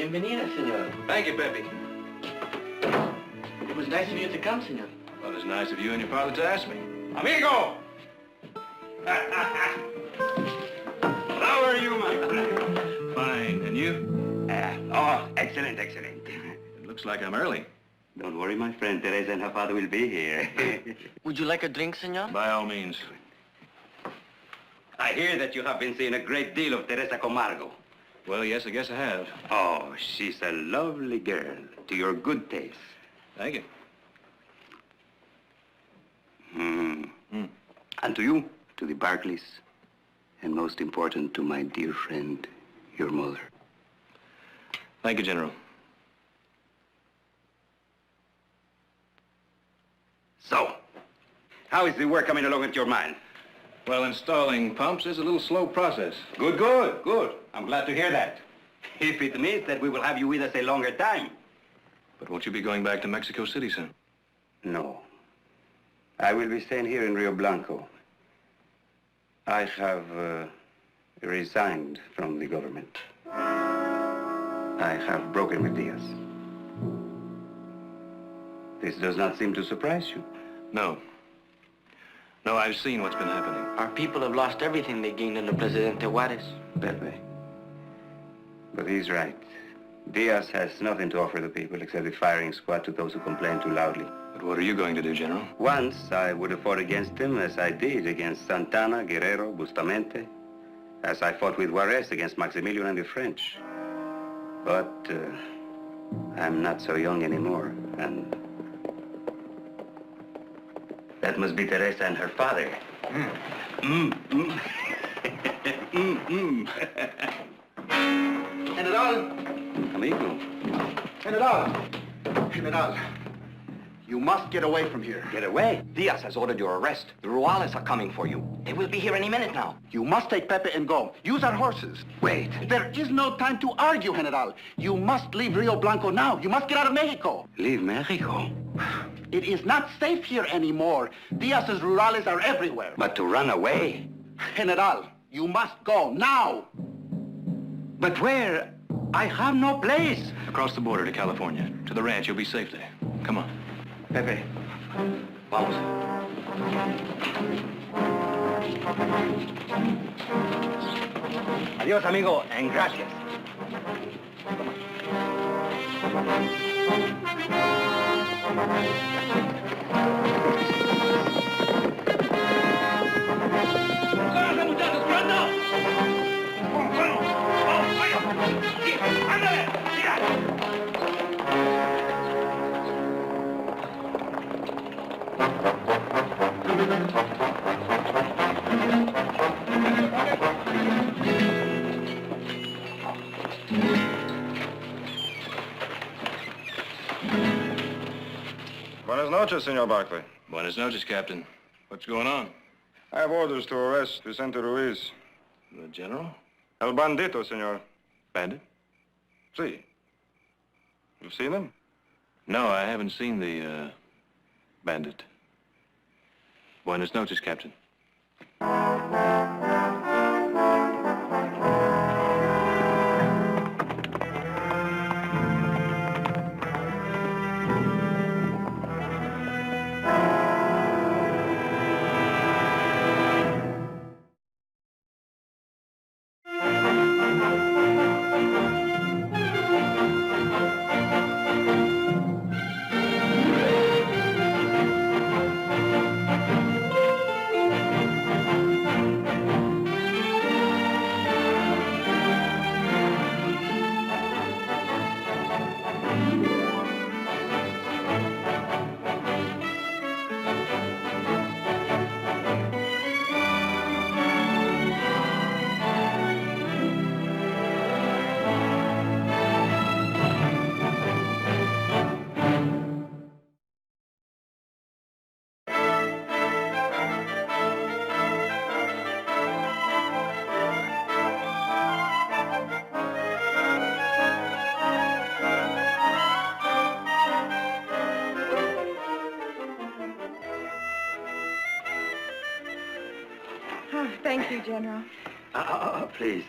Bienvenida, senor. Thank you, Pepe. It was nice of you to come, senor. Well, it's nice of you and your father to ask me. Amigo! How are you, my friend? Fine. And you? Excellent, excellent. It looks like I'm early. Don't worry, my friend. Teresa and her father will be here. Would you like a drink, senor? By all means. I hear that you have been seeing a great deal of Teresa Camargo. Well, yes, I guess I have. Oh, she's a lovely girl, to your good taste. Thank you. And to you, to the Barclays, and most important, to my dear friend, your mother. Thank you, General. So, how is the work coming along at your mine? Well, installing pumps is a little slow process. Good, good, good. I'm glad to hear that. If it means that we will have you with us a longer time. But won't you be going back to Mexico City soon? No. I will be staying here in Rio Blanco. I have resigned from the government. I have broken with Diaz. This does not seem to surprise you. No. No, I've seen what's been happening. Our people have lost everything they gained under Presidente Juarez. Pepe. But he's right. Diaz has nothing to offer the people except the firing squad to those who complain too loudly. But what are you going to do, General? Once, I would have fought against him as I did against Santana, Guerrero, Bustamante, as I fought with Juarez against Maximilian and the French. But I'm not so young anymore, and that must be Teresa and her father. General! Amigo. General, you must get away from here. Get away. Diaz has ordered your arrest. The Ruales are coming for you. They will be here any minute now. You must take Pepe and go. Use our horses. Wait. There is no time to argue, General. You must leave Rio Blanco now. You must get out of Mexico. Leave Mexico? It is not safe here anymore. Diaz's rurales are everywhere. But to run away? General, you must go now. But where? I have no place. Across the border to California. To the ranch. You'll be safe there. Come on. Pepe, vamos. Adiós, amigo, and gracias. ¡Agárrate, muchachos! ¡Pronto! ¡Vamos! ¡Ándale! ¡Mira! Buenas noches, Senor Barclay. Buenas noches, Captain. What's going on? I have orders to arrest Vicente Ruiz. The General? El bandito, senor. Bandit? Si. You've seen him? No, I haven't seen the, bandit. Buenas noches, Captain. Thank you, General. Please.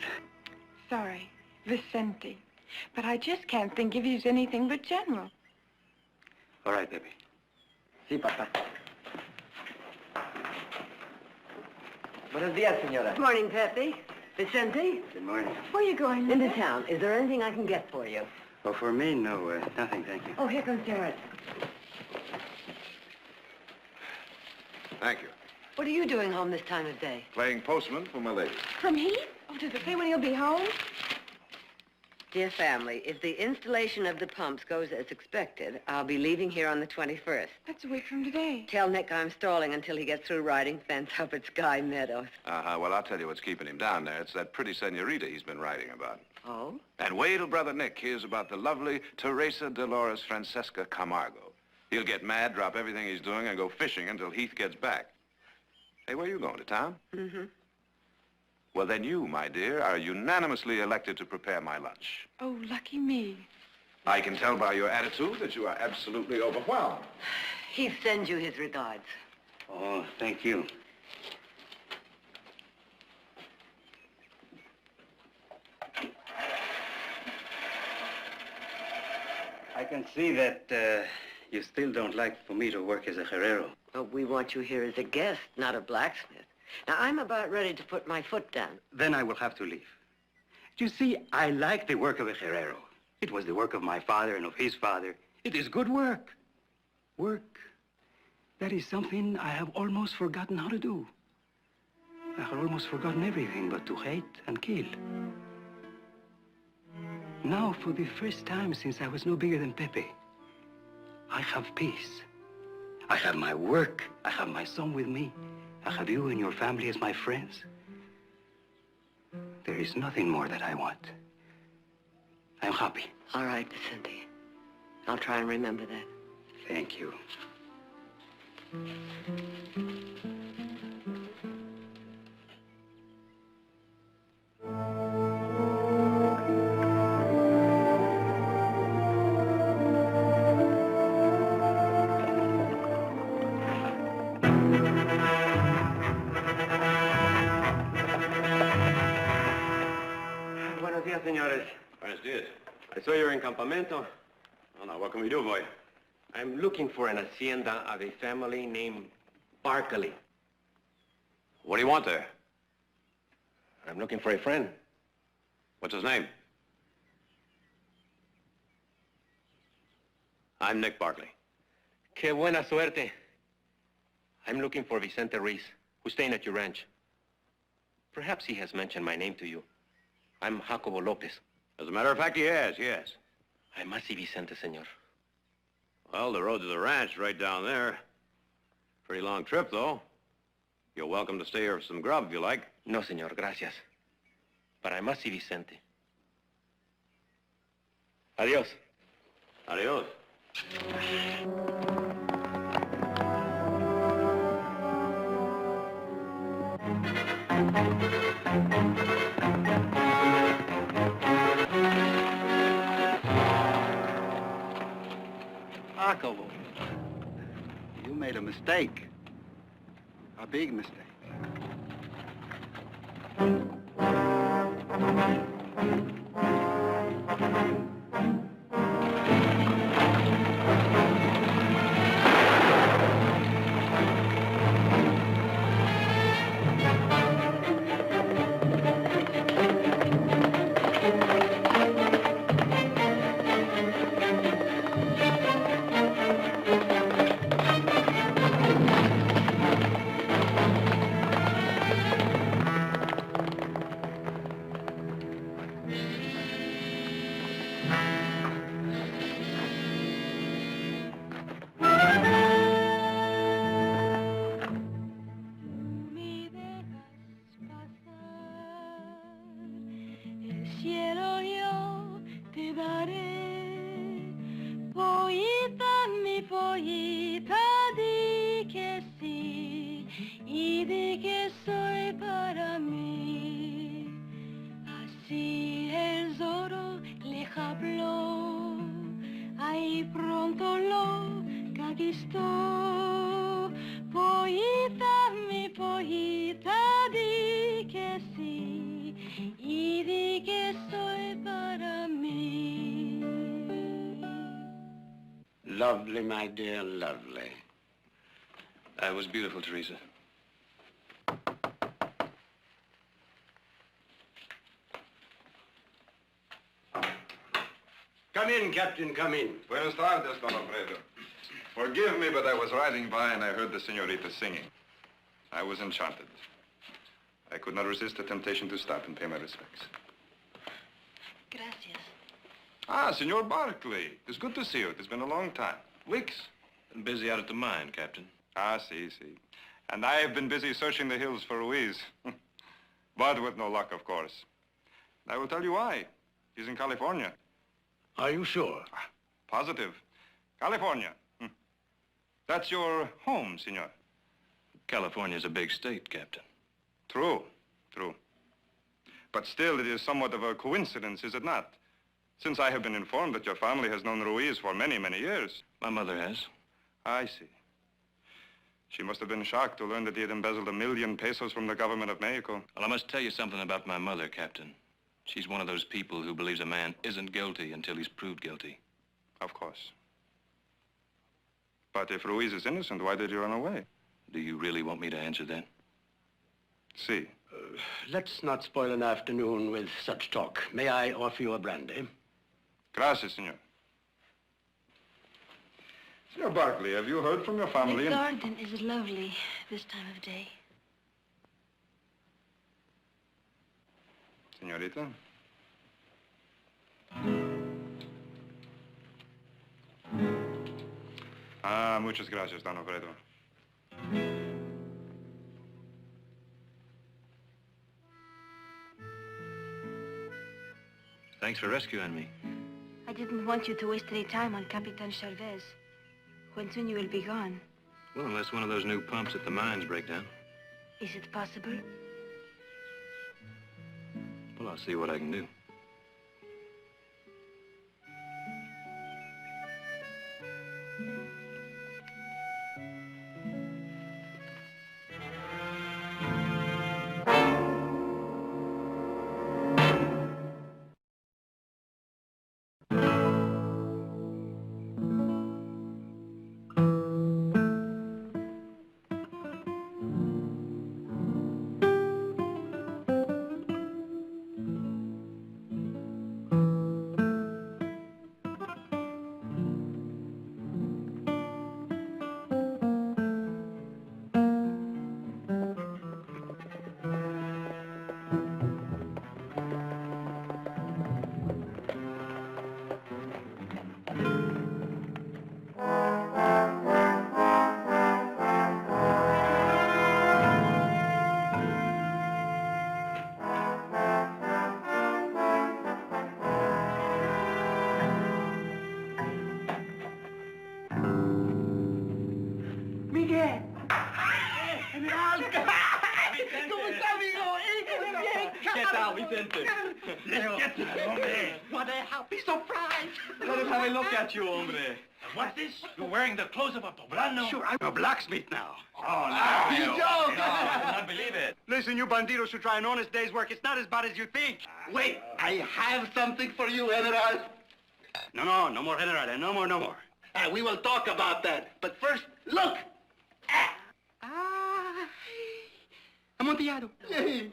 Sorry. Vicente. But I just can't think if he's anything but general. All right, baby. Sí, papá. Buenos días, señora. Good morning, Pepe. Vicente, Good morning. Where are you going, into Linda? town. Is there anything I can get for you? Oh, for me, no, nothing, thank you. Oh, here comes Jared. Thank you. What are you doing home this time of day? Playing postman for my lady. From Heath? Oh, does it say when he'll be home? Dear family, if the installation of the pumps goes as expected, I'll be leaving here on the 21st. That's a week from today. Tell Nick I'm stalling until he gets through riding fence up at Sky Meadows. Well, I'll tell you what's keeping him down there. It's that pretty senorita he's been writing about. Oh? And wait till Brother Nick hears about the lovely Teresa Dolores Francesca Camargo. He'll get mad, drop everything he's doing, and go fishing until Heath gets back. Hey, where are you going, to town? Mm-hmm. Well, then you, my dear, are unanimously elected to prepare my lunch. Oh, lucky me. I can tell by your attitude that you are absolutely overwhelmed. He sends you his regards. Oh, thank you. I can see that you still don't like for me to work as a herrero. But we want you here as a guest, not a blacksmith. Now, I'm about ready to put my foot down. Then I will have to leave. You see, I like the work of a herrero. It was the work of my father and of his father. It is good work. Work. That is something I have almost forgotten how to do. I have almost forgotten everything but to hate and kill. Now, for the first time since I was no bigger than Pepe, I have peace. I have my work. I have my son with me. I have you and your family as my friends. There is nothing more that I want. I'm happy. All right, Vicente. I'll try and remember that. Thank you. Buenos días, señores. Buenos dias. I saw you're in Campamento. Well, now, what can we do for you? I'm looking for an hacienda of a family named Barkley. What do you want there? I'm looking for a friend. What's his name? I'm Nick Barkley. Qué buena suerte. I'm looking for Vicente Ruiz, who's staying at your ranch. Perhaps he has mentioned my name to you. I'm Jacobo Lopez. As a matter of fact, he has, yes. I must see Vicente, senor. Well, the road to the ranch is right down there. Pretty long trip, though. You're welcome to stay here for some grub, if you like. No, senor, gracias. But I must see Vicente. Adios. Adios. Jacobo, you made a mistake. A big mistake. Cielo yo te daré, pollita, mi pollita, di que sí y di que soy para mí. Así el zorro le habló, ahí pronto lo conquistó. Pollita, mi pollita, di que sí y di que soy para mí. Lovely, my dear, lovely. That was beautiful, Teresa. Come in, Captain, come in. Buenos tardes, Don Alfredo. Forgive me, but I was riding by and I heard the senorita singing. I was enchanted. I could not resist the temptation to stop and pay my respects. Gracias. Ah, Senor Barkley. It's good to see you. It's been a long time. Weeks. Been busy out at the mine, Captain. Ah, see. And I have been busy searching the hills for Ruiz. But with no luck, of course. I will tell you why. He's in California. Are you sure? Positive. California. That's your home, senor. California's a big state, Captain. True. But still, it is somewhat of a coincidence, is it not? Since I have been informed that your family has known Ruiz for many, many years. My mother has. I see. She must have been shocked to learn that he had embezzled 1 million pesos from the government of Mexico. Well, I must tell you something about my mother, Captain. She's one of those people who believes a man isn't guilty until he's proved guilty. Of course. But if Ruiz is innocent, why did he run away? Do you really want me to answer that? See. Let's not spoil an afternoon with such talk. May I offer you a brandy? Gracias, senor. Senor Barkley, have you heard from your family? The garden is lovely this time of day. Señorita. Ah, muchas gracias, Don Alfredo. Thanks for rescuing me. I didn't want you to waste any time on Capitan Chavez. When soon you will be gone. Well, unless one of those new pumps at the mines break down. Is it possible? Well, I'll see what I can do. Vicente. Let's get this, hombre. What a happy surprise. Let us have a look at you, hombre. What's this? You're wearing the clothes of a poblano? Sure, I'm a blacksmith now. Oh, no. You joke. No, I cannot believe it. Listen, you bandidos who try an honest day's work, it's not as bad as you think. Wait, I have something for you, General. No more, General. No more. We will talk about that. But first, look. Amontillado.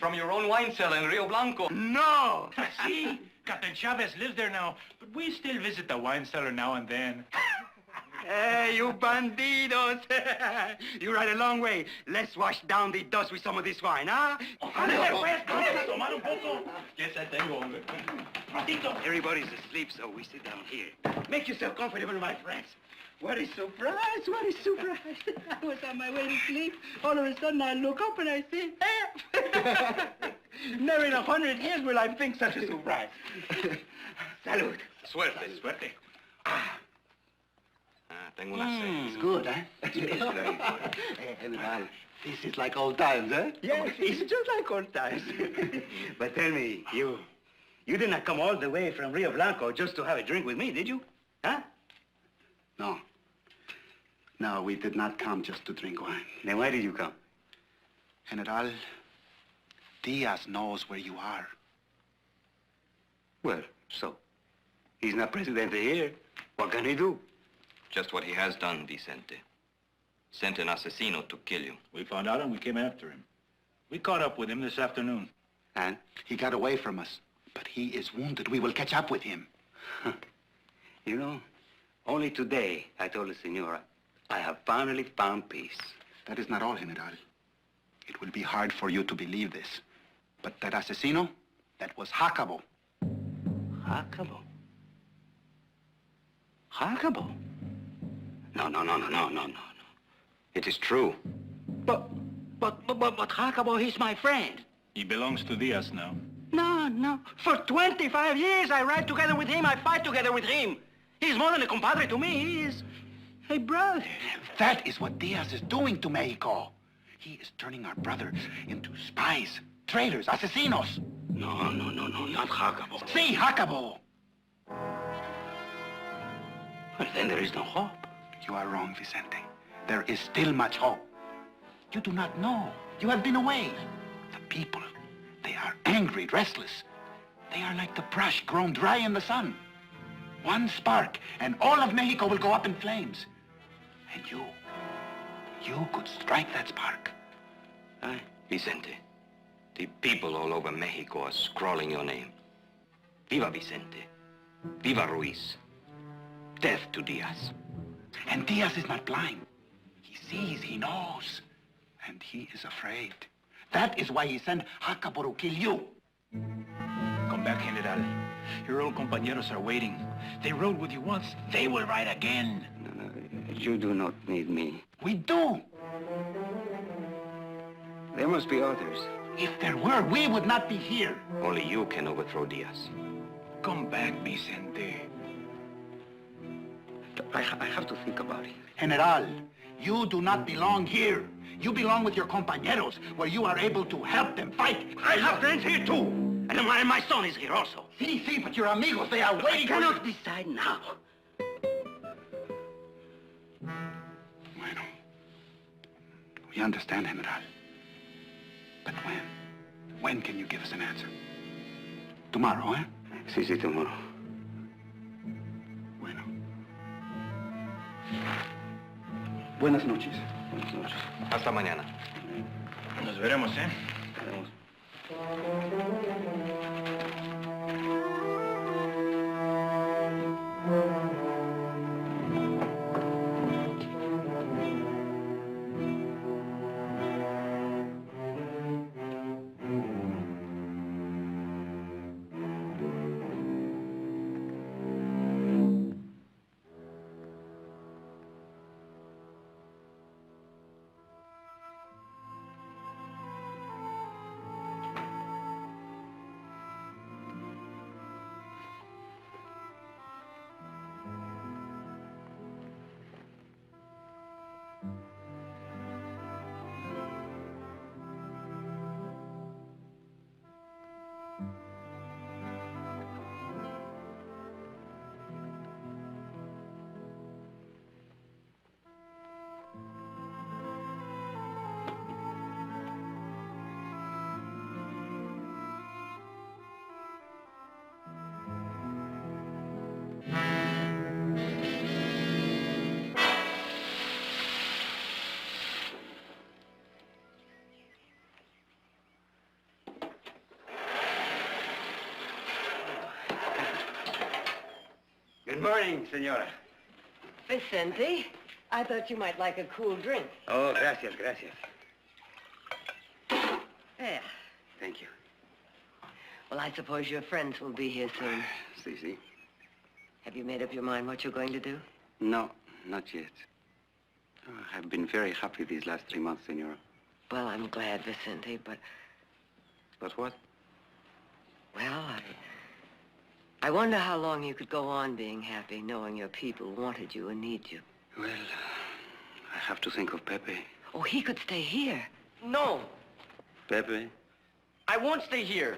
From your own wine cellar in Rio Blanco. No. See, Captain Chavez lives there now, but we still visit the wine cellar now and then. Hey, you bandidos! You ride a long way. Let's wash down the dust with some of this wine, huh? Everybody's asleep, so we sit down here. Make yourself comfortable, my friends. What a surprise, what a surprise. I was on my way to sleep. All of a sudden, I look up and I see, hey! Never in 100 years will I think such a surprise. Salud. Suerte. Tengo una sed. It's good, huh? It's very good. General, this is like old times, huh? Yes, it's just like old times. But tell me, you did not come all the way from Rio Blanco just to have a drink with me, did you? Huh? No, we did not come just to drink wine. Then why did you come? General, Diaz knows where you are. Well, so? He's not president here. What can he do? just what he has done, Vicente. Sent an asesino to kill you. We found out and we came after him. We caught up with him this afternoon. And he got away from us, but he is wounded. We will catch up with him. You know, only today I told the senora, I have finally found peace. That is not all, General. It will be hard for you to believe this, but that asesino, that was Jacobo. Jacobo? Jacobo? No. It is true. But Jacobo, he's my friend. He belongs to Diaz now. No. For 25 years, I ride together with him. I fight together with him. He's more than a compadre to me. He is a brother. That is what Diaz is doing to Mexico. He is turning our brothers into spies, traitors, asesinos. No, not Jacobo. See, Jacobo. Well, then there is no hope. You are wrong, Vicente. There is still much hope. You do not know. You have been away. The people, they are angry, restless. They are like the brush grown dry in the sun. One spark, and all of Mexico will go up in flames. And you could strike that spark. Aye, Vicente. The people all over Mexico are scrawling your name. Viva Vicente. Viva Ruiz. Death to Diaz. And Diaz is not blind. He sees, he knows. And he is afraid. That is why he sent Jacobo to kill you. Come back, General. Your old compañeros are waiting. They rode with you once. They will ride again. No, you do not need me. We do. There must be others. If there were, we would not be here. Only you can overthrow Diaz. Come back, Vicente. I have to think about it. General, you do not belong here. You belong with your compañeros, where you are able to help them fight. I have friends here, too. And my son is here also. See, but your amigos, they are waiting for you. I cannot decide now. Bueno. We understand, General. But when? When can you give us an answer? Tomorrow, eh? Sí, tomorrow. Bueno. Buenas noches. Buenas noches. Hasta mañana. Nos veremos, ¿eh? Good morning, senora. Vicente, I thought you might like a cool drink. Oh, gracias. Yeah. Thank you. Well, I suppose your friends will be here soon. See. Have you made up your mind what you're going to do? No, not yet. Oh, I've been very happy these last 3 months, senora. Well, I'm glad, Vicente, but... But what? Well, I wonder how long you could go on being happy, knowing your people wanted you and need you. Well, I have to think of Pepe. Oh, he could stay here. No, Pepe? I won't stay here.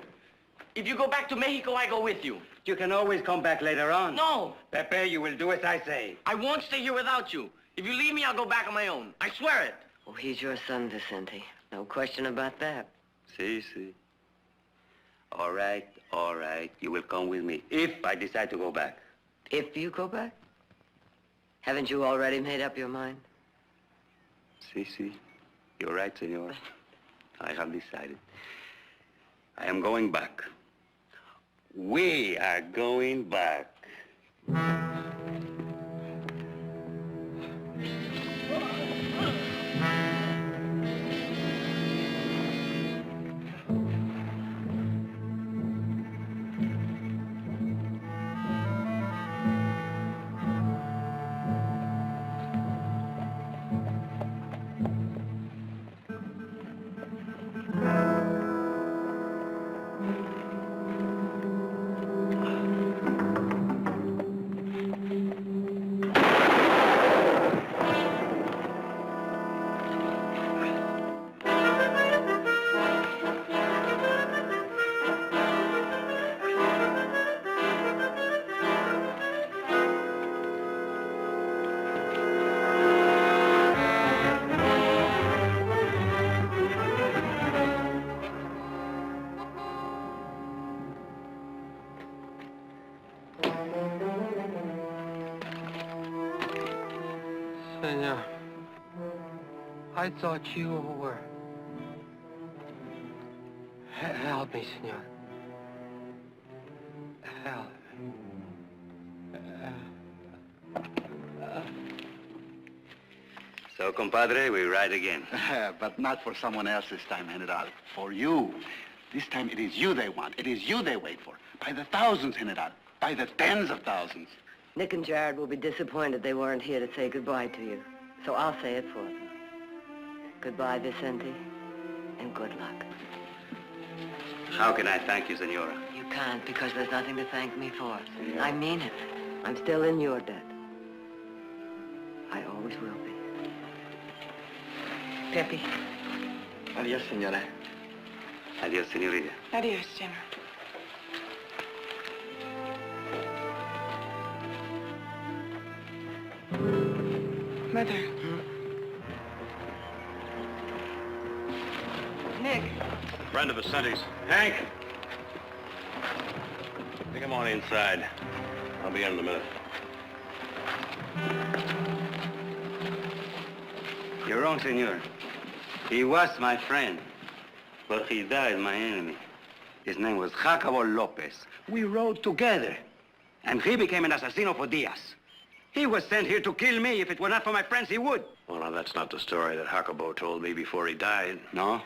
If you go back to Mexico, I go with you. You can always come back later on. No, Pepe, you will do as I say. I won't stay here without you. If you leave me, I'll go back on my own. I swear it. Oh, he's your son, Vicente. No question about that. See. All right. You will come with me if I decide to go back. If you go back? Haven't you already made up your mind? Si. You're right, senora. I have decided. I am going back. We are going back. Senor, I thought you were... Help me, senor. Help me. So, compadre, we ride again. But not for someone else this time, General. For you. This time it is you they want. It is you they wait for. By the thousands, General. By the tens of thousands. Nick and Jared will be disappointed they weren't here to say goodbye to you. So I'll say it for them. Goodbye, Vicente, and good luck. How can I thank you, senora? You can't, because there's nothing to thank me for. I mean it. I'm still in your debt. I always will be. Pepe. Adios, señora. Adios, senorita. Adios, General. Mother. Nick. Friend of Vicente's. Hank! Take him on inside. I'll be in a minute. You're wrong, senor. He was my friend, but he died my enemy. His name was Jacobo Lopez. We rode together, and he became an assassino for Diaz. He was sent here to kill me. If it were not for my friends, he would. Well, now, that's not the story that Jacobo told me before he died. No?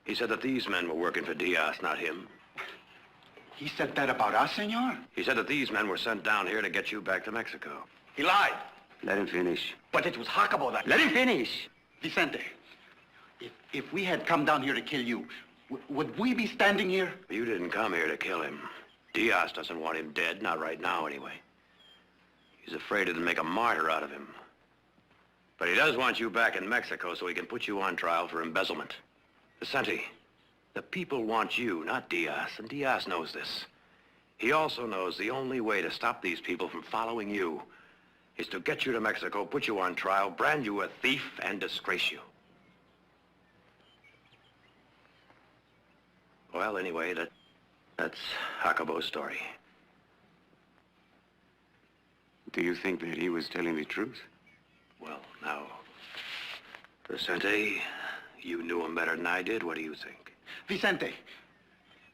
He said that these men were working for Diaz, not him. He said that about us, senor? He said that these men were sent down here to get you back to Mexico. He lied. Let him finish. But it was Jacobo that... Let him finish! Vicente, if we had come down here to kill you, would we be standing here? You didn't come here to kill him. Diaz doesn't want him dead, not right now anyway. He's afraid it'll make a martyr out of him. But he does want you back in Mexico so he can put you on trial for embezzlement. Vicente, the people want you, not Diaz, and Diaz knows this. He also knows the only way to stop these people from following you is to get you to Mexico, put you on trial, brand you a thief, and disgrace you. Well, anyway, that's Jacobo's story. Do you think that he was telling the truth? Well, now, Vicente, you knew him better than I did. What do you think? Vicente.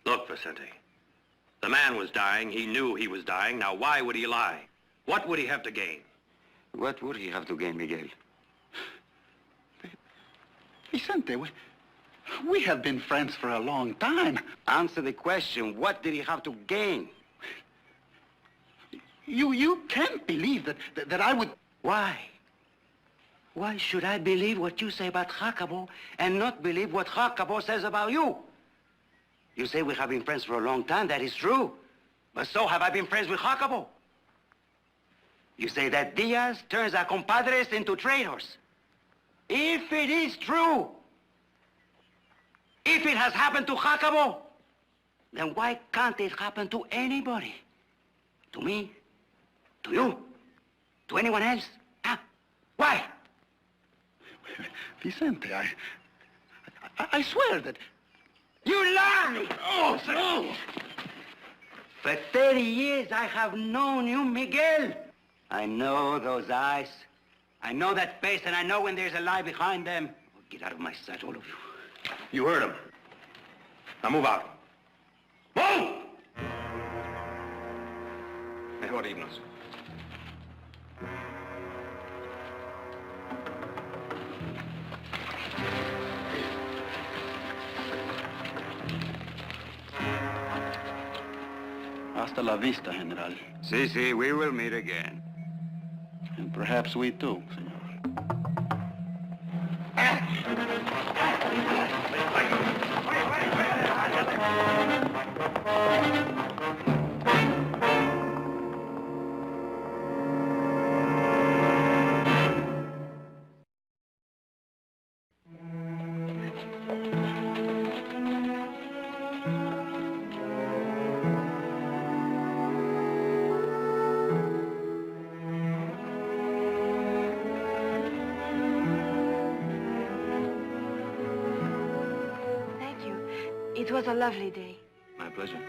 Look, Vicente, the man was dying. He knew he was dying. Now, why would he lie? What would he have to gain? What would he have to gain, Miguel? Vicente, we have been friends for a long time. Answer the question. What did he have to gain? You can't believe that I would... Why? Why should I believe what you say about Jacobo and not believe what Jacobo says about you? You say we have been friends for a long time. That is true. But so have I been friends with Jacobo. You say that Diaz turns our compadres into traitors. If it is true, if it has happened to Jacobo, then why can't it happen to anybody? To me? To you? To anyone else? Huh? Why? Vicente, I swear that... You lie! Oh, no! For 30 years I have known you, Miguel. I know those eyes. I know that face, and I know when there's a lie behind them. Oh, get out of my sight, all of you. You heard him. Now move out. Move! Mejor irnos. Hasta la vista, General. Si, we will meet again. And perhaps we too, senor. Thank you. It was a lovely day. My pleasure.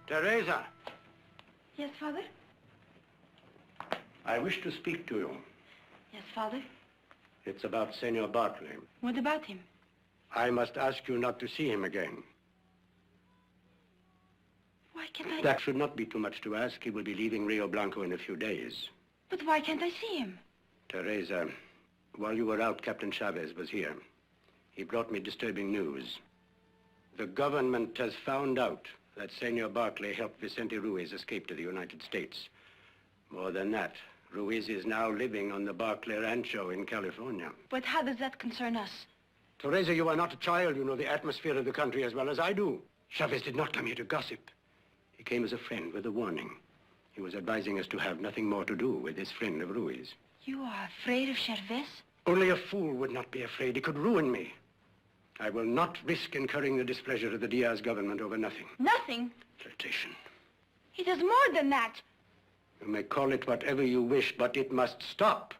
Teresa, Yes, Father? I wish to speak to you. Yes, Father? It's about Senor Barclay. What about him? I must ask you not to see him again. Why can't I... That should not be too much to ask. He will be leaving Rio Blanco in a few days. But why can't I see him? Teresa, while you were out, Captain Chavez was here. He brought me disturbing news. The government has found out that Senor Barclay helped Vicente Ruiz escape to the United States. More than that, Ruiz is now living on the Barclay Rancho in California. But how does that concern us? Teresa, you are not a child. You know the atmosphere of the country as well as I do. Chavez did not come here to gossip. He came as a friend with a warning. He was advising us to have nothing more to do with this friend of Ruiz. You are afraid of Chavez? Only a fool would not be afraid. He could ruin me. I will not risk incurring the displeasure of the Diaz government over nothing. Nothing. Flirtation. He does more than that. You may call it whatever you wish, but it must stop.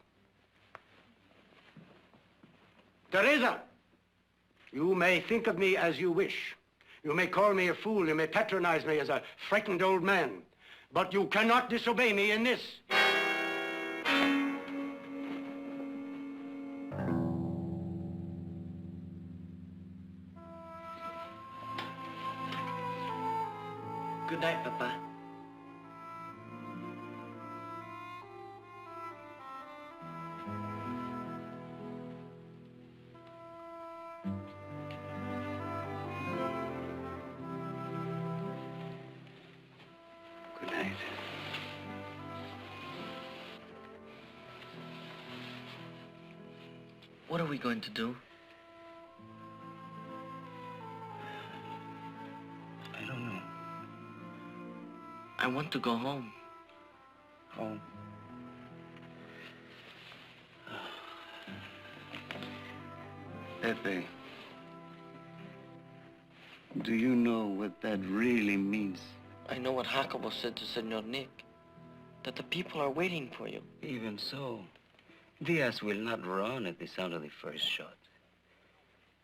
Teresa, you may think of me as you wish. You may call me a fool. You may patronize me as a frightened old man. But you cannot disobey me in this. Good night, Papa. Good night. What are we going to do? I don't know. I want to go home. Home. Pepe, do you know what that really means? I know what Jacobo said to Senor Nick, that the people are waiting for you. Even so, Diaz will not run at the sound of the first shot.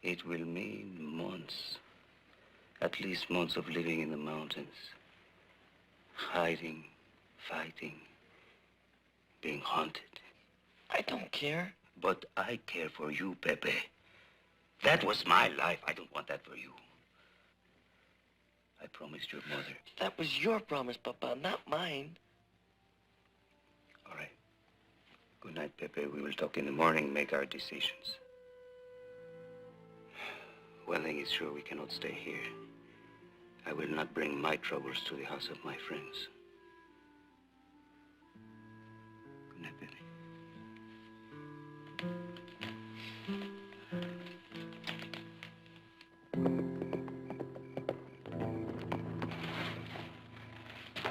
It will mean months, at least months of living in the mountains, hiding, fighting, being hunted. I don't care. But I care for you, Pepe. That was my life. I don't want that for you. I promised your mother. That was your promise, Papa, not mine. All right. Good night, Pepe. We will talk in the morning, make our decisions. One thing is sure, we cannot stay here. I will not bring my troubles to the house of my friends. Good night, Pepe.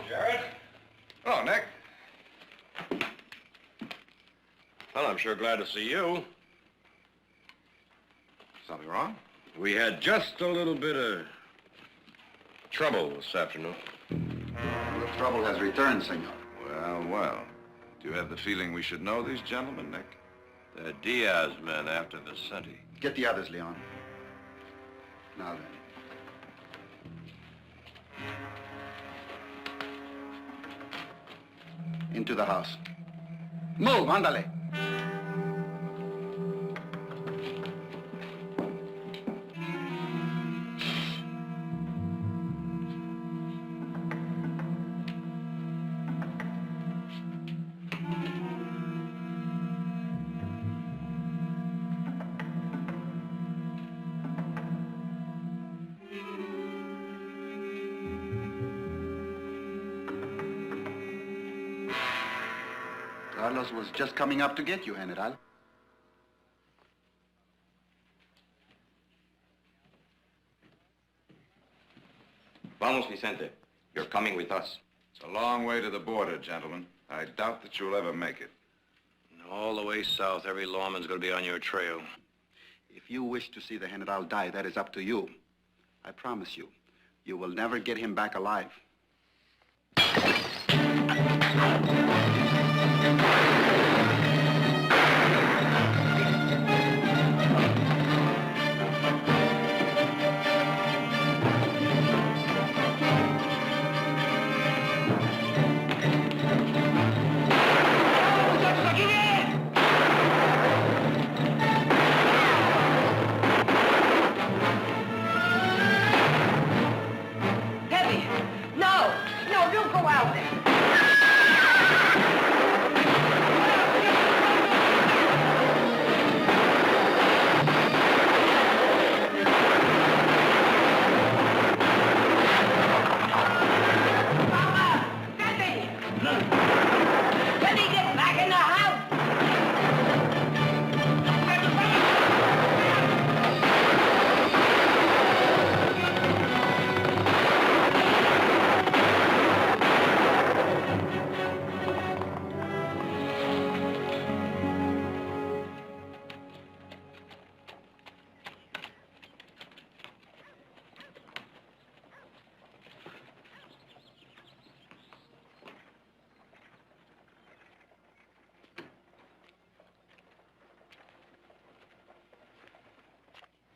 Jared? Oh, Nick. Well, I'm sure glad to see you. Something wrong? We had just a little bit of trouble this afternoon. The trouble has returned, senor. Well, well. Do you have the feeling we should know these gentlemen, Nick? The Diaz men after Vicente. Get the others, Leon. Now then. Into the house. Move, ándale. Carlos was just coming up to get you, General. Vamos, Vicente. You're coming with us. It's a long way to the border, gentlemen. I doubt that you'll ever make it. All the way south, every lawman's gonna be on your trail. If you wish to see the General die, that is up to you. I promise you, you will never get him back alive.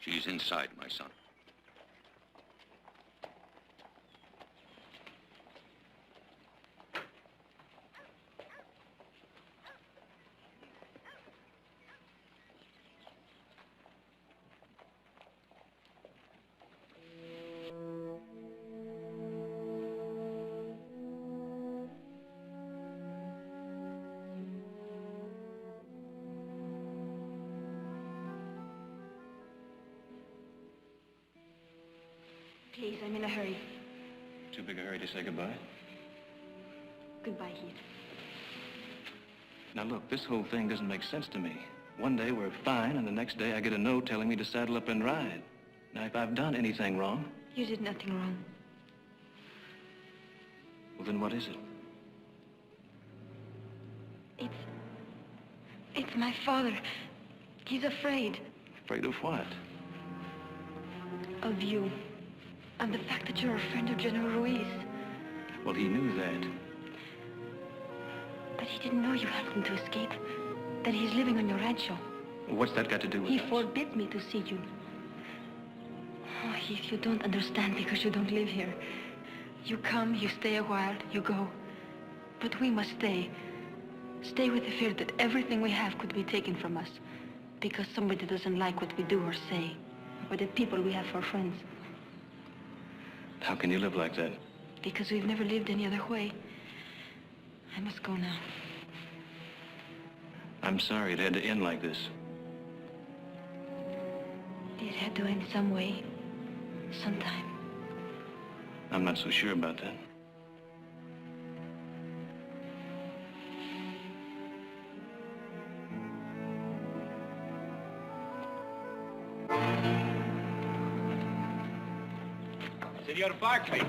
She's inside, my son. Please, I'm in a hurry. Too big a hurry to say goodbye? Goodbye, Heath. Now look, this whole thing doesn't make sense to me. One day we're fine, and the next day I get a note telling me to saddle up and ride. Now, if I've done anything wrong... You did nothing wrong. Well, then what is it? It's my father. He's afraid. Afraid of what? Of you. Of the fact that you're a friend of General Ruiz. Well, he knew that. But he didn't know you helped him to escape. That he's living on your rancho. What's that got to do with He us? forbid me to see you. Oh, Heath, you don't understand because you don't live here. You come, you stay a while, you go. But we must stay. Stay with the fear that everything we have could be taken from us. Because somebody doesn't like what we do or say. Or the people we have for friends. How can you live like that? Because we've never lived any other way. I must go now. I'm sorry it had to end like this. It had to end some way. Sometime. I'm not so sure about that. Senor Barkley.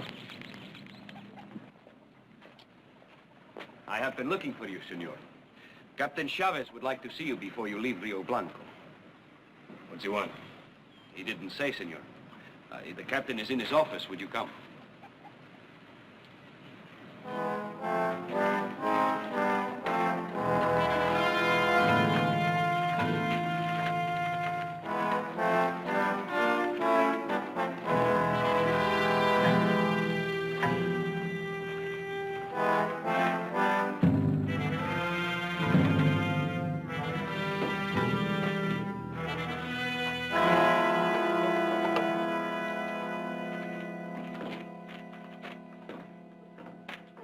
I have been looking for you, senor. Captain Chavez would like to see you before you leave Rio Blanco. What's he want? He didn't say, senor. The captain is in his office. Would you come?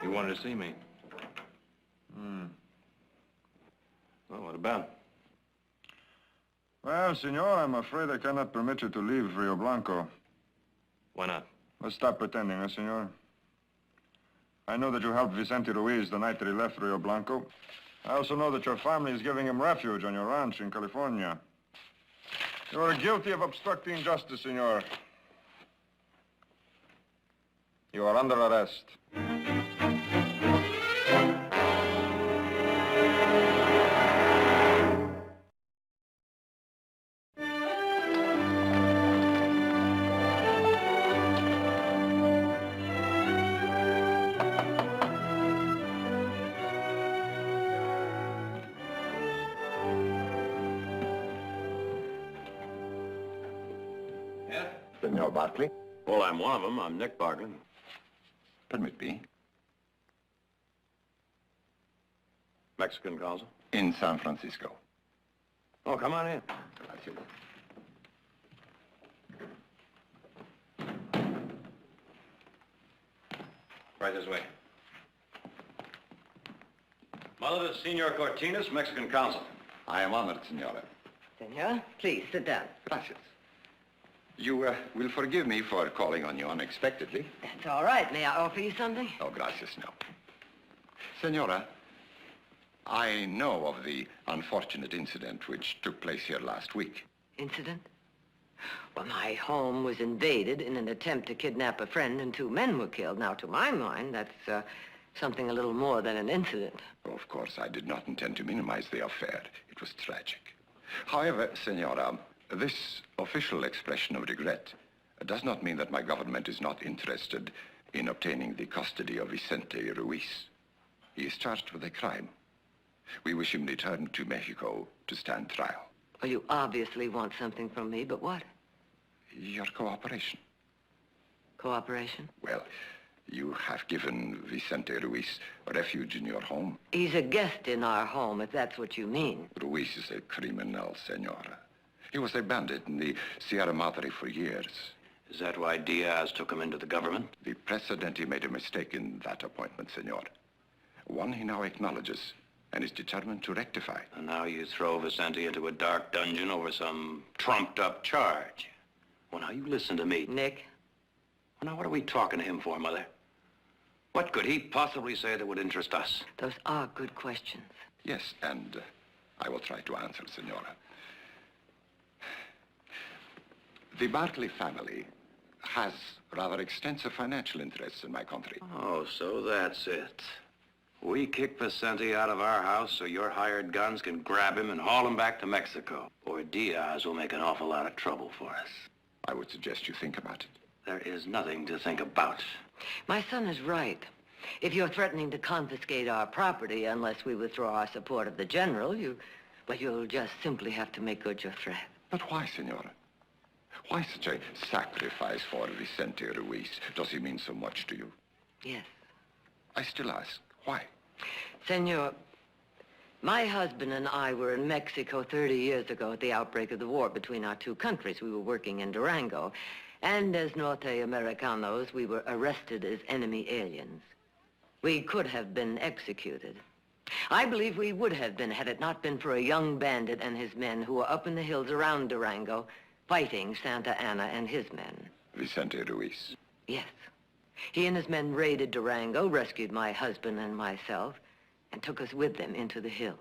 You wanted to see me? Well, what about? Well, senor, I'm afraid I cannot permit you to leave Rio Blanco. Why not? Let's stop pretending, senor? I know that you helped Vicente Ruiz the night that he left Rio Blanco. I also know that your family is giving him refuge on your ranch in California. You are guilty of obstructing justice, senor. You are under arrest. Senor Barkley? Well, I'm one of them. I'm Nick Barkley. Permit me. Mexican consul. In San Francisco. Oh, come on in. Gracias. Right this way. Mother to Senor Cortinas, Mexican consul. I am honored, senora. Senor, please, sit down. Gracias. You will forgive me for calling on you unexpectedly. That's all right. May I offer you something? Oh, gracias, no. Senora, I know of the unfortunate incident which took place here last week. Incident? Well, my home was invaded in an attempt to kidnap a friend, and 2 men were killed. Now, to my mind, that's something a little more than an incident. Oh, of course, I did not intend to minimize the affair. It was tragic. However, senora, this official expression of regret does not mean that my government is not interested in obtaining the custody of Vicente Ruiz. He is charged with a crime. We wish him returned to Mexico to stand trial. Well, you obviously want something from me, but what? Your cooperation. Cooperation? Well, you have given Vicente Ruiz refuge in your home. He's a guest in our home, if that's what you mean. Ruiz is a criminal, senora. He was a bandit in the Sierra Madre for years. Is that why Diaz took him into the government? The Presidente made a mistake in that appointment, senor. One he now acknowledges and is determined to rectify. And now you throw Vicente into a dark dungeon over some trumped-up charge. Well, now, you listen to me. Nick? Well, now, what are we talking to him for, Mother? What could he possibly say that would interest us? Those are good questions. Yes, and I will try to answer, senora. The Barkley family has rather extensive financial interests in my country. Oh, so that's it. We kick Vicente out of our house so your hired guns can grab him and haul him back to Mexico. Or Diaz will make an awful lot of trouble for us. I would suggest you think about it. There is nothing to think about. My son is right. If you're threatening to confiscate our property unless we withdraw our support of the general, you'll just simply have to make good your threat. But why, senora? Why such a sacrifice for Vicente Ruiz? Does he mean so much to you? Yes. I still ask, why? Senor, my husband and I were in Mexico 30 years ago at the outbreak of the war between our 2 countries. We were working in Durango. And as Norte Americanos, we were arrested as enemy aliens. We could have been executed. I believe we would have been had it not been for a young bandit and his men who were up in the hills around Durango fighting Santa Anna and his men. Vicente Ruiz. Yes. He and his men raided Durango, rescued my husband and myself, and took us with them into the hills.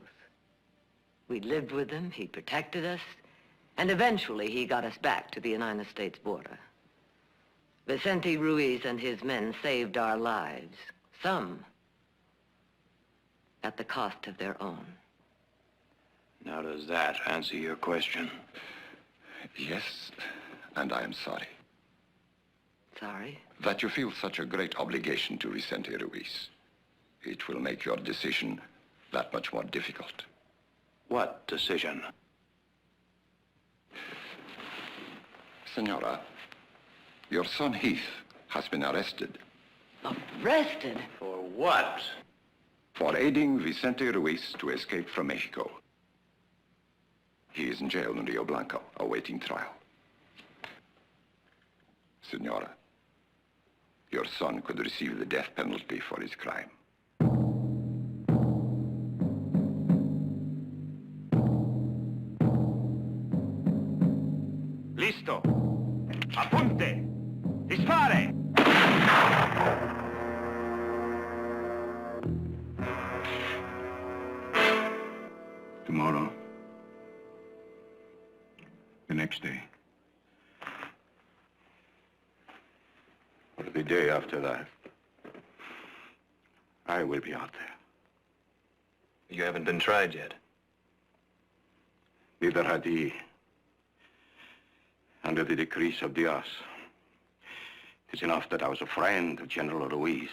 We lived with him, he protected us, and eventually he got us back to the United States border. Vicente Ruiz and his men saved our lives, some at the cost of their own. Now, does that answer your question? Yes, and I am sorry. Sorry? That you feel such a great obligation to Vicente Ruiz. It will make your decision that much more difficult. What decision? Senora, your son Heath has been arrested. Arrested? For what? For aiding Vicente Ruiz to escape from Mexico. He is in jail in Rio Blanco, awaiting trial. Senora, your son could receive the death penalty for his crime. Listo. Apunte. Dispare. Tomorrow, the next day, or the day after that, I will be out there. You haven't been tried yet. Neither had he. Under the decrees of Diaz, it's enough that I was a friend of General Ruiz.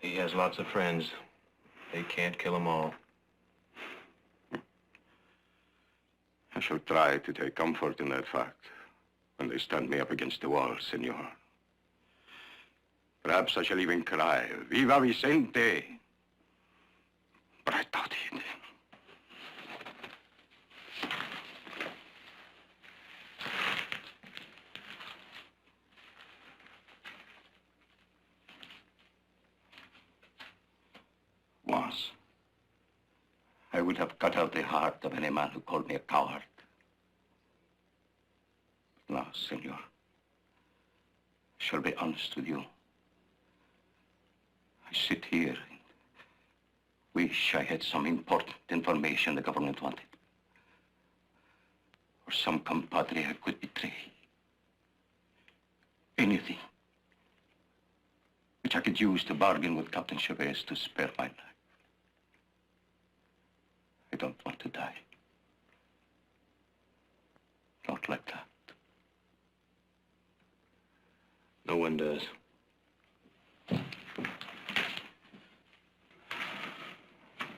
He has lots of friends. They can't kill them all. I shall try to take comfort in that fact when they stand me up against the wall, senor. Perhaps I shall even cry, Viva Vicente! But I doubt it. Once, I would have cut out the heart of any man who called me a coward. But now, senor, I shall be honest with you. I sit here and wish I had some important information the government wanted. Or some compadre I could betray. Anything which I could use to bargain with Captain Chavez to spare my life. I don't want to die. Not like that. No one does.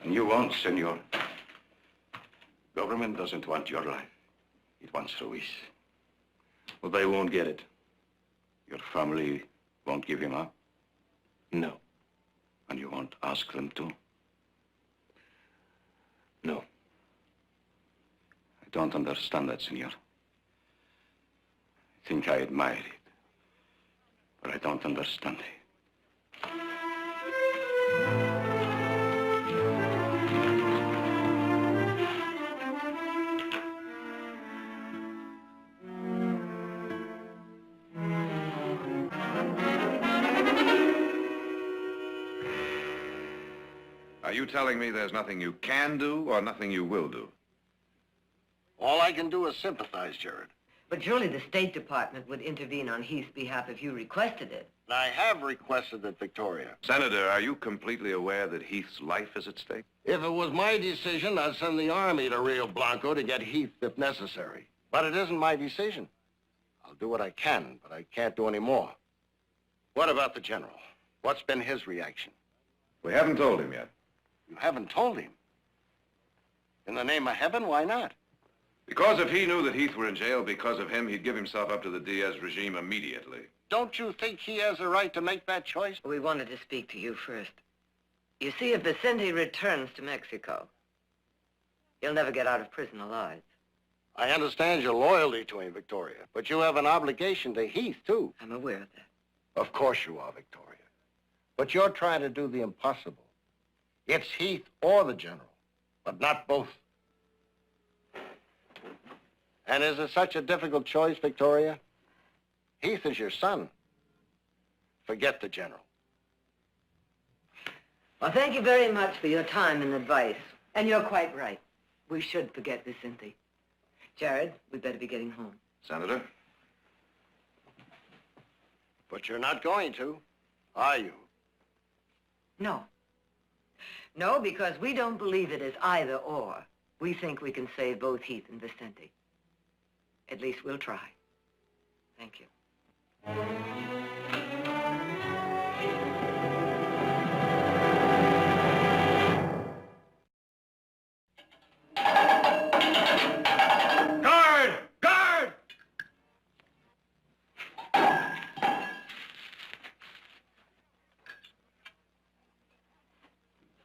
And you won't, senor. Government doesn't want your life. It wants Ruiz. Well, they won't get it. Your family won't give him up? No. And you won't ask them to? No. I don't understand that, senor. I think I admire it, but I don't understand it. Are you telling me there's nothing you can do or nothing you will do? All I can do is sympathize, Jared. But surely the State Department would intervene on Heath's behalf if you requested it. I have requested it, Victoria. Senator, are you completely aware that Heath's life is at stake? If it was my decision, I'd send the army to Rio Blanco to get Heath if necessary. But it isn't my decision. I'll do what I can, but I can't do any more. What about the general? What's been his reaction? We haven't told him yet. You haven't told him. In the name of heaven, why not? Because if he knew that Heath were in jail because of him, he'd give himself up to the Diaz regime immediately. Don't you think he has a right to make that choice? We wanted to speak to you first. You see, if Vicente returns to Mexico, he'll never get out of prison alive. I understand your loyalty to him, Victoria, but you have an obligation to Heath, too. I'm aware of that. Of course you are, Victoria. But you're trying to do the impossible. It's Heath or the general, but not both. And is it such a difficult choice, Victoria? Heath is your son. Forget the general. Well, thank you very much for your time and advice. And you're quite right. We should forget Vicente. Jared, we'd better be getting home. Senator? But you're not going to, are you? No. No, because we don't believe it is either or. We think we can save both Heath and Vicente. At least we'll try. Thank you. Guard! Guard!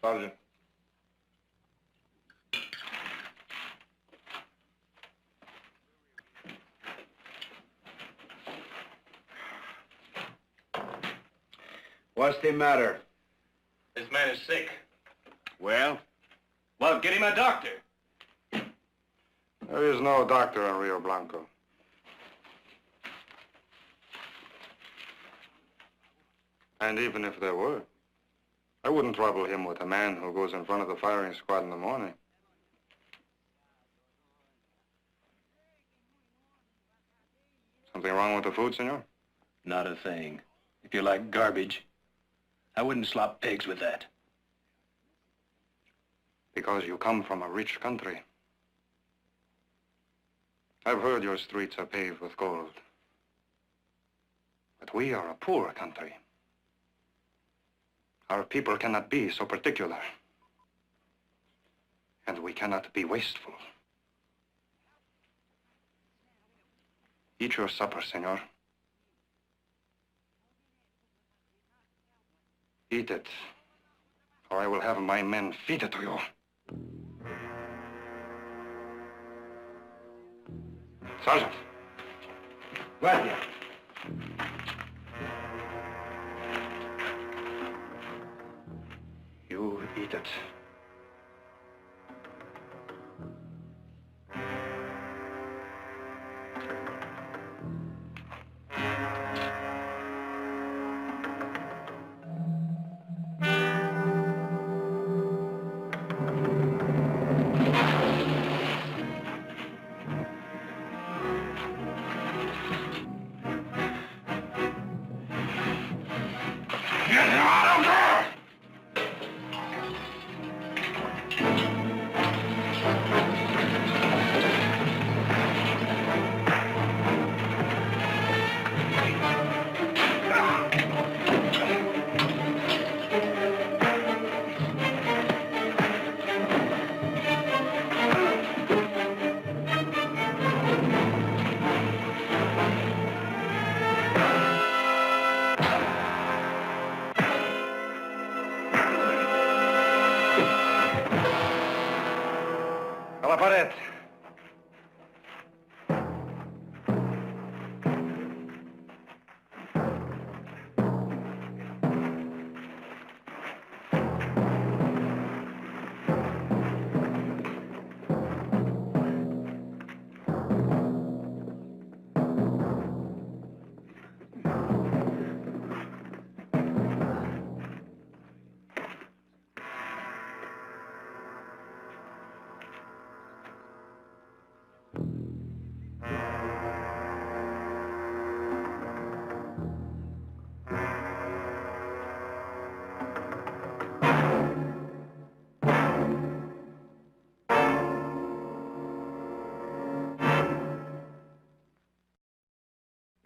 Sergeant. What's the matter? This man is sick. Well? Well, get him a doctor. There is no doctor in Rio Blanco. And even if there were, I wouldn't trouble him with a man who goes in front of the firing squad in the morning. Something wrong with the food, senor? Not a thing. If you like garbage, I wouldn't slop pigs with that. Because you come from a rich country. I've heard your streets are paved with gold. But we are a poor country. Our people cannot be so particular. And we cannot be wasteful. Eat your supper, senor. Eat it, or I will have my men feed it to you. Sergeant. Guardia. You eat it. A la pared.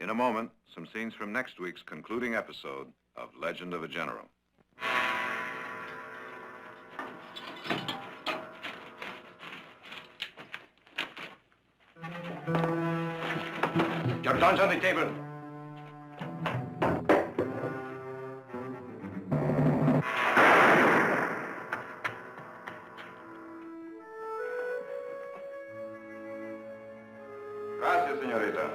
In a moment, some scenes from next week's concluding episode of Legend of a General. Your guns on the table. Gracias, señorita.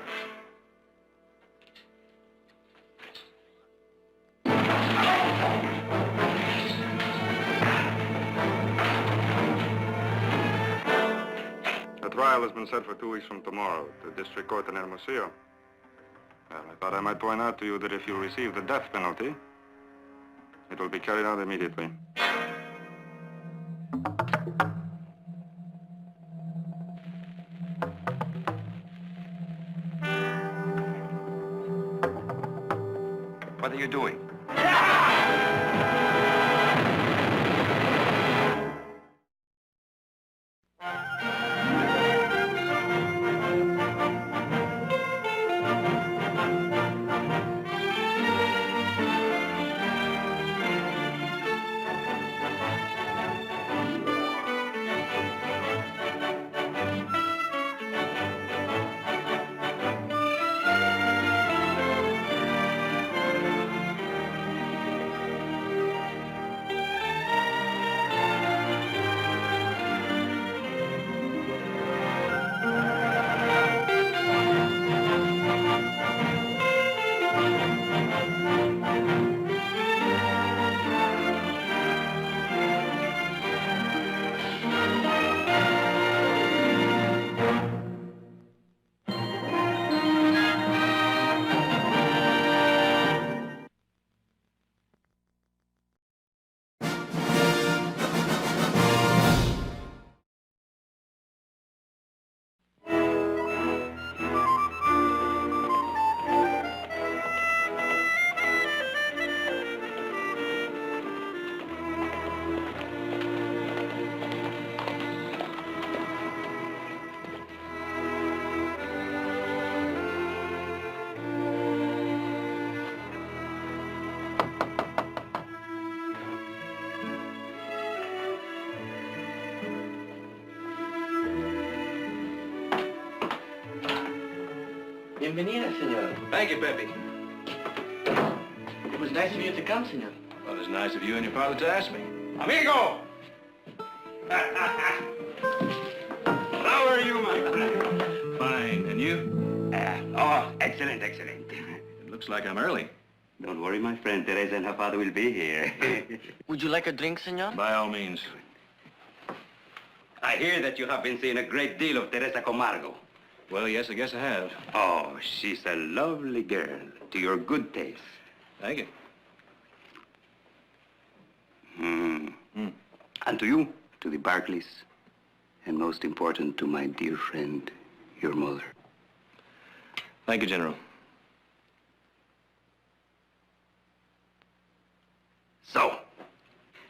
The trial has been set for 2 weeks from tomorrow at the district court in Hermosillo. Well, I thought I might point out to you that if you receive the death penalty, it will be carried out immediately. What are you doing? Bienvenida, senor. Thank you, Pepe. It was nice of you to come, senor. Well, it's nice of you and your father to ask me. Amigo! How are you, my friend? Fine. And you? Excellent, excellent. It looks like I'm early. Don't worry, my friend. Teresa and her father will be here. Would you like a drink, senor? By all means. I hear that you have been seeing a great deal of Teresa Camargo. Well, yes, I guess I have. Oh, she's a lovely girl, to your good taste. Thank you. And to you, to the Barclays, and most important, to my dear friend, your mother. Thank you, General. So,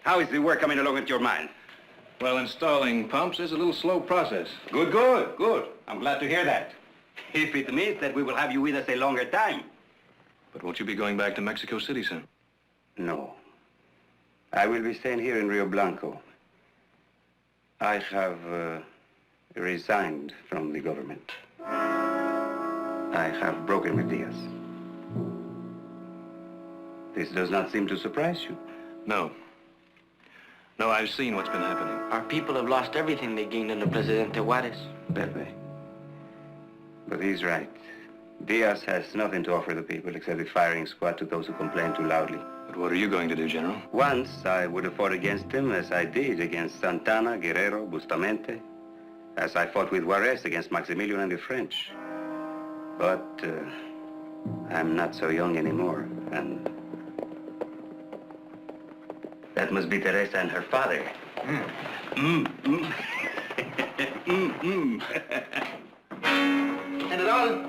how is the work coming along at your mine? Well, installing pumps is a little slow process. Good, good, good. I'm glad to hear that. If it means that we will have you with us a longer time. But won't you be going back to Mexico City soon? No. I will be staying here in Rio Blanco. I have resigned from the government. I have broken with Diaz. This does not seem to surprise you. No. No, I've seen what's been happening. Our people have lost everything they gained under Presidente Juarez. Pepe. But he's right. Diaz has nothing to offer the people except the firing squad to those who complain too loudly. But what are you going to do, General? Once I would have fought against him as I did against Santana, Guerrero, Bustamante, as I fought with Juarez against Maximilian and the French. But I'm not so young anymore, and that must be Teresa and her father. General!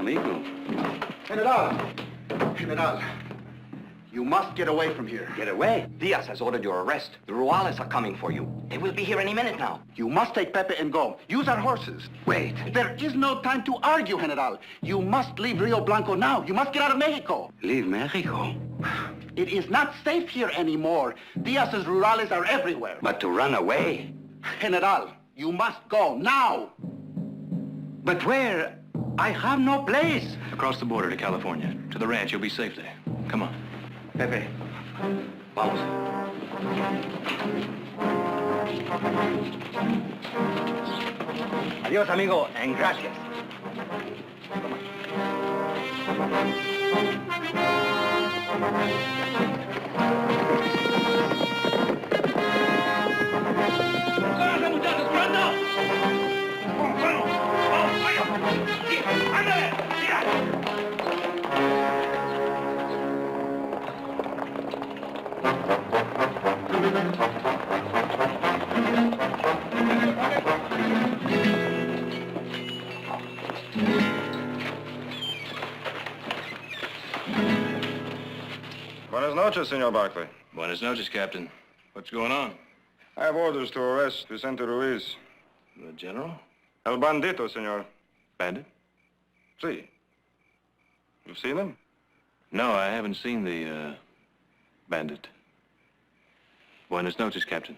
Amigo. General! General, you must get away from here. Get away? Diaz has ordered your arrest. The Ruales are coming for you. They will be here any minute now. You must take Pepe and go. Use our horses. Wait. There is no time to argue, General. You must leave Rio Blanco now. You must get out of Mexico. Leave Mexico? It is not safe here anymore. Diaz's rurales are everywhere. But to run away? General, you must go now. But where? I have no place. Across the border to California. To the ranch. You'll be safe there. Come on. Pepe, vamos. Adiós, amigo, and gracias. Buenas noches, Senor Barclay. Buenas noches, Captain. What's going on? I have orders to arrest Vicente Ruiz. The General? El bandito, senor. Bandit? Si. You've seen him? No, I haven't seen the, bandit. Buenas noches, Captain.